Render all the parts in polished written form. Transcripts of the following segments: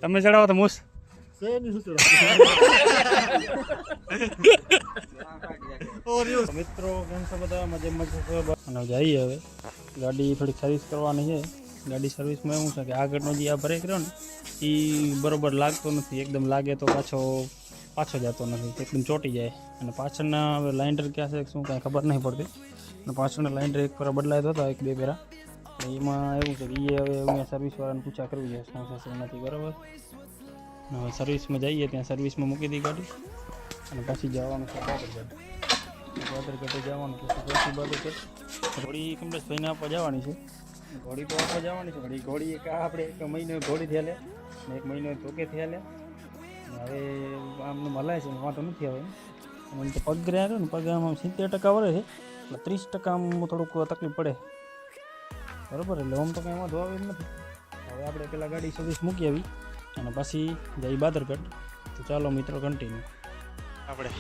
તમે ચડાવો તો મૂસ મિત્રો કેમ છો બધા મજા અને જઈએ હવે ગાડી થોડીક સર્વિસ કરવાની છે. ગાડી સર્વિસમાં એવું છે કે આગળનો જે આ બ્રેક રહ્યો ને એ બરોબર લાગતો નથી. એકદમ લાગે તો પાછો જતો નથી, એકદમ ચોટી જાય. અને પાછળના હવે લાઇન્ડર ક્યાં છે શું કાંઈ ખબર નહીં પડતી. અને પાછળના લાઇન્ડર એક ફેરા બદલાયો હતો, એક બે ફેરા. એમાં એવું છે કે એ હવે અહીંયા સર્વિસવાળાને પૂછા કરવી છે શું છે શું નથી. બરાબર, હવે સર્વિસમાં જઈએ, ત્યાં સર્વિસમાં મૂકી દઈ ગાડી અને પછી જવાનું છે બાદરગઢે જવાનું છે. પછી બાદરગઢ ઘોડી કમલેશભાઈને આપવા જવાની છે. ઘોડી તો આપવા જવાની છે. ઘોડી એક આપણે એક મહિનો ઘોડી થયેલે ને એક મહિનો ધોકે થયેલે. હવે આમને મલાય છે, વાંધો નથી આવે. અને તો પગ રહ્યા ને પગ આમ 70% વળે છે, એટલે 30% આમ થોડુંક તકલીફ પડે. બરાબર, એટલે આમ તો કંઈ વાંધો આવે એમ નથી. હવે આપણે પહેલાં ગાડી સર્વિસ મૂકી આવી અને પછી જઈ બાદરગઢ. તો ચાલો મિત્રો કન્ટિન્યુ. આપણે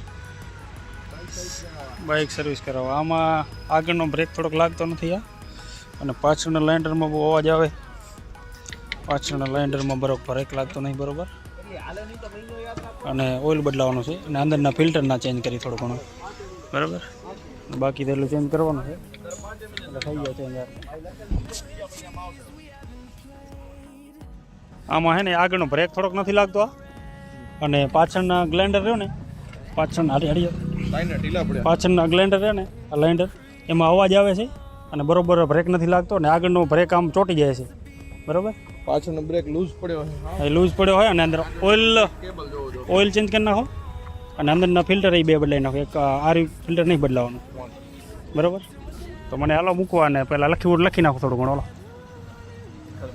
બાઇક સર્વિસ કરાવવા. આમાં આગળનો બ્રેક થોડોક લાગતો નથી આ, અને પાછળના લાઇન્ડરમાં બહુ અવાજ આવે. પાછળના લાઇન્ડરમાં બરોબર બ્રેક લાગતો નહીં બરાબર. અને ઓઇલ બદલાવાનું છે અને અંદરના ફિલ્ટરના ચેન્જ કરી થોડું ઘણું. બરાબર, બાકી તો એટલું ચેન્જ કરવાનું છે એટલે થઈ જાય ચેન્જ. આમાં છે ને આગળનો બ્રેક થોડોક નથી લાગતો અને પાછળના ગ્લાઇન્ડર રહ્યો ને પાછળના ગ્લાઇન્ડર રહ્યો ને આ ગ્લાઇન્ડર એમાં અવાજ આવે છે અને બરોબર બ્રેક નથી લાગતો. અને આગળનો બ્રેક આમ ચોટી જાય છે. બરાબર, પાછળનો બ્રેક લૂઝ પડ્યો હોય અને અંદર ઓઇલ ચેન્જ કરી નાખો અને અંદરના ફિલ્ટર એ બે બદલાવી નાખો. એક આરી ફિલ્ટર નહીં બદલાવાનું. બરાબર, તો મને હાલો મૂકવા અને પહેલાં લખી નાખો થોડું ઘણો.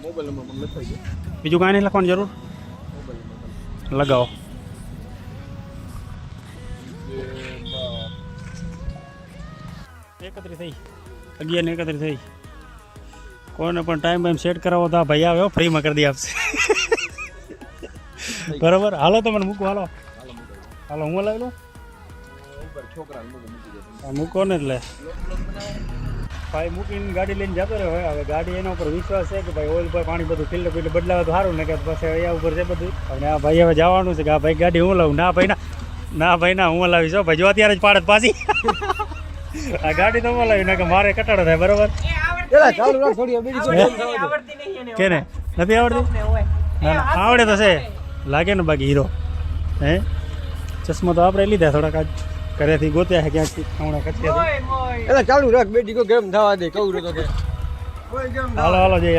મોબાઈલ નંબર મને લખાઈ ગયો, બીજું કાંઈ નહીં લખવાની જરૂર. લગાવો. એકત્રીસ થઈ 11 થઈ. કોઈને પણ ટાઈમ સેટ કરાવો તો આ ભાઈ આવે ફ્રીમાં કરી દે આપશે. બરાબર, હાલો તો મને મૂકો. હાલો હું લાવી લો મૂકો ને. એટલે ભાઈ મૂકીને ગાડી લઈને જતો રહ્યો હોય. હવે ગાડી એના ઉપર વિશ્વાસ છે કે ભાઈ ઓઇલ પર પાણી બધું ફિલ્ટર બદલાવે તો સારું ને, કે પછી અહીંયા ઉપર છે બધું. અને આ ભાઈ હવે જવાનું છે કે આ ભાઈ ગાડી હું લાવું. ના ભાઈ ના હું લાવીશ ભાઈ. જો અત્યારે જ પાડત પાછી આ ગાડી તો હું લાવી ને કે મારે કટાડો થાય. બરાબર, કેને નથી આવડતી? આવડે તો છે, લાગે ને બાકી હીરો. હે ચશ્મા તો આપણે લીધા થોડાક આજ ઘરેથી ગોત્યા છે ક્યાંક હમણાં કચ્છેથી. ચાલુ રાખ બેટી કો ગેમ થવા દે કહું તો કે હાલો જઈ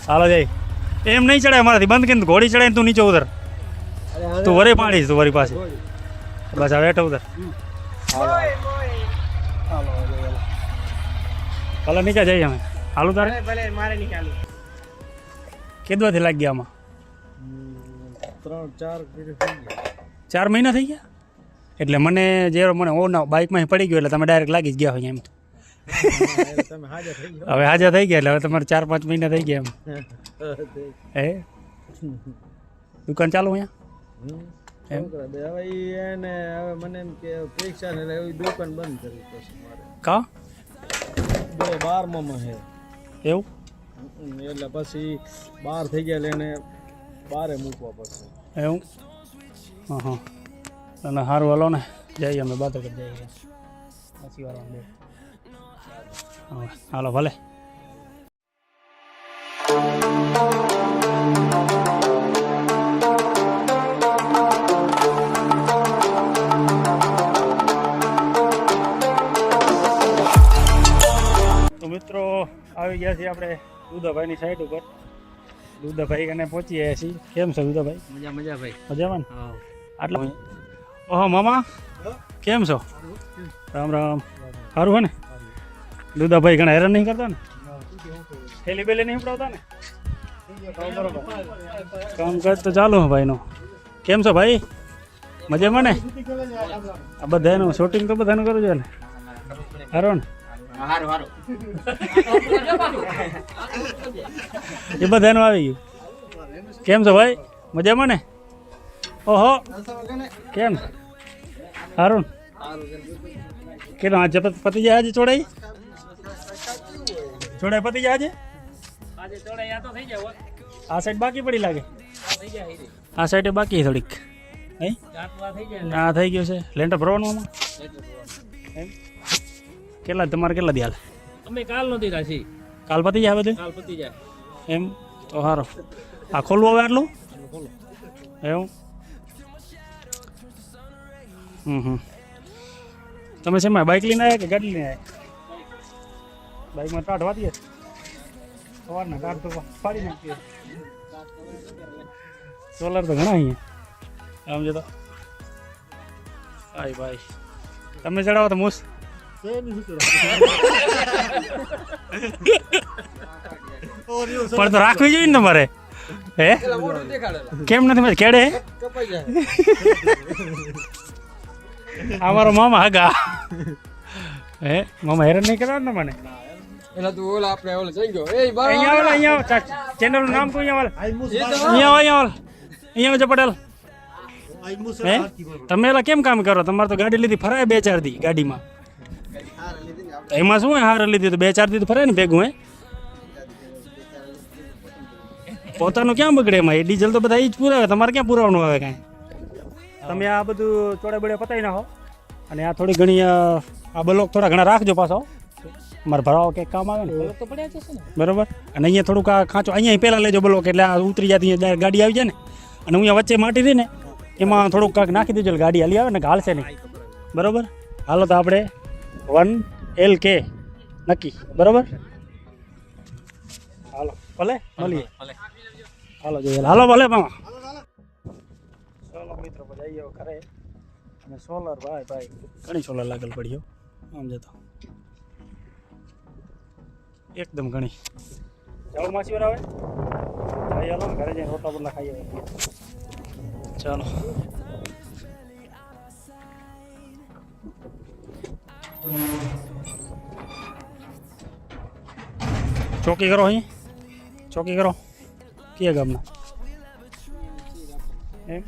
હાલો જઈ. એમ નહીં ચડાય મારાથી, બંધ કરીને ઘોડી ચડાય ને તું નીચે ઉતર. તું વરી પાડીશ તું વરી પાસે. બસ હવે હેઠો ઉતર. હાલો નીચે જઈએ અમે. હાલું તારે કેટલાથી લાગી ગયા આમાં? 4 મહિના થઈ ગયા. એટલે મને ઓના બાઇકમાં પડી ગયો એટલે તમે ડાયરેક્ટ લાગી જ ગયા હોય એમ. હવે હાજર થઈ ગયા એટલે હવે તમારે 4-5 મહિના થઈ ગયા એમ. દુકાન ચાલુ અહીંયા દુકાન બંધ કરવી પડશે કા 12 છે એવું. એટલે પછી 12 થઈ ગયા એટલે એને 12 મૂકવા પડશે એવું. હા અને સારું હાલો ને જઈએ અમે બાદરગઢ જઈએ પછી વાળવા. હાલો ભલે. તો મિત્રો આવી ગયા છીએ આપણે દુધાભાઈની સાઈડ ઉપર. દુધાભાઈ કને પહોંચી ગયા છીએ. કેમ છે દુધાભાઈ? મજા ભાઈ. મજામાં ને? આટલા. ઓહો મામા કેમ છો? રામ રામ. સારું હે ને? દુધાભાઈ ઘણા હેરાન નહીં કરતા ને? થેલી બેલી નહીં ઉપડાવતા ને? બરોબર, કામકાજ તો ચાલુ હે ભાઈનું. કેમ છો ભાઈ? મજામાં ને? આ બધાનું શૂટિંગ તો બધાનું કરવું જોઈએ ને? સારું ને? એ બધાનું આવી ગયું. કેમ છો ભાઈ? મજામાં ને? ઓહો કેમ સારું. કેટલો આજે પતી જાય? આજે ચોડાઈ પતી જાય આજે? આ સાઈડ બાકી પડી લાગે થઈ જાય હીરી આ સાઈડે બાકી છે થોડીક હે ચાટવા થઈ જાય આ થઈ ગયું છે લેન્ટર ભરવાનું આમાં એમ કેટલા તમારે કેટલા દી હાલ અમે કાલ નથી રાશી કાલ પતી જાય બધું કાલ પતી જાય એમ તો સારું આ ખોલવું હવે આટલું બોલો એવું તમે શેમાં બાઇક લઈને આવ્યા કે ગાડી લઈને આવ્યા બાઇકમાં ટાઢ વાતીએ સવારના ટાઢ તો ફાડી નાખીએ સોલર તો ઘણા અહીંયા આમ જતો ભાઈ ભાઈ તમે ચડાવો તો મૂસ પણ તો રાખવી જોઈએ ને તમારે હે કેમ નથી કેડે અમારો મામા હગા હે મામા હેરાન નહીં કરવા ને મને એલા તું ઓલા આપણે ઓલા જઈ ગયો એ અહીંયા ચેનલનું નામ કોઈ અહીંયા છે પટેલ હે તમે એલા કેમ કામ કરો તમારે તો ગાડી લીધી ફરાય 2-4 દી ગાડીમાં એમાં શું હાર લીધી તો 2-4 દી તો ફરાય ને ભેગું હે પોતાનું ક્યાં બગડે એમાં એ ડીઝલ તો બધા એ જ પુરાવે તમારે ક્યાં પુરાવાનું આવે કાંઈ તમે આ બધું ચોડા બળે પતાવી નાખો અને આ થોડી ઘણી આ બ્લોક થોડા ઘણા રાખજો પાછો મારે ભરાવો કંઈક કામ આવે ને તો પડ્યા જશે ને બરાબર અને અહીંયા થોડુંક આ ખાંચો અહીંયા પહેલાં લેજો બ્લોક એટલે આ ઉતરી જતી અહીંયા ગાડી આવી જાય ને અને અહીંયા વચ્ચે માટી રહી ને એમાં થોડુંક કાંઈક નાખી દેજો એટલે ગાડી હાલી આવે ને કે હાલશે નહીં બરાબર હાલો તો આપણે 1LK નક્કી બરાબર હાલો ભલે મળીએ હાલો જોઈએ હાલો ભલે મામા ચાલો મિત્રો જઈએ ઘરે અને સોલર ભાઈ ભાઈ ઘણી સોલર લાગેલ પડી આમ જતો એકદમ ઘણી જાઓ માસી આવે જઈ હાલો ને ઘરે જઈને રોટલા બોટલા ખાઈએ ચાલો ચોકી કરો અહીં ચોકી કરો કયા ગામના એમ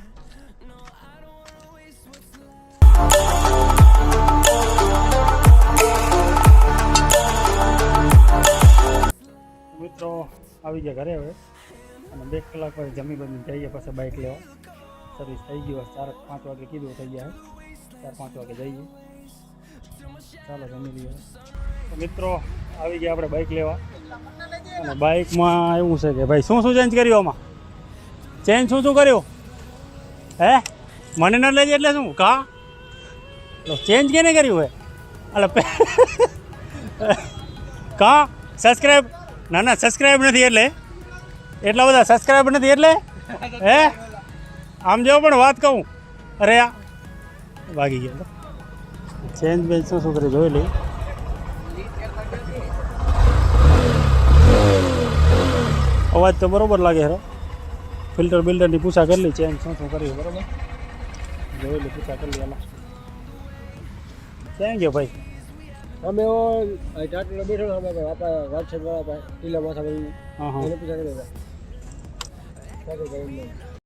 મિત્રો આવી ગયા ઘરે હવે અને 2 કલાક પછી જમી બમી જઈએ પછી બાઇક લેવા સર્વિસ થઈ ગયું 4-5 વાગે કીધું થઈ ગયા 4-5 વાગે જઈએ ચાલો જમી લઈએ તો મિત્રો આવી ગયા આપણે બાઇક લેવા અને બાઇકમાં એવું છે કે ભાઈ શું ચેન્જ કર્યું આમાં ચેન્જ શું કર્યું હે મને ન લેજે એટલે શું કા ચેન્જ કેને કર્યું હે એટલે કા સબસ્ક્રાઈબ ના સબસ્ક્રાઈબ નથી એટલે એટલા બધા સબસ્ક્રાઈબ નથી એટલે હે આમ જેવો પણ વાત કહું અરે આ ભાગી ગયો ચેન્જ બેન્જ શું કરી જોઈ લઈ અવાજ તો બરોબર લાગે હેરો ફિલ્ટર બિલ્ટરની પૂછા કરી લી ચેન્જ શું કર્યું બરોબર જોઈ લે પૂછા કરી લી એમાં ક્યાં ગયો ભાઈ અમે ચાટલો બેઠો આપણા રાજછેદ વાળા ટીલા માથા ભાઈ હા એને પૂછા કર્યો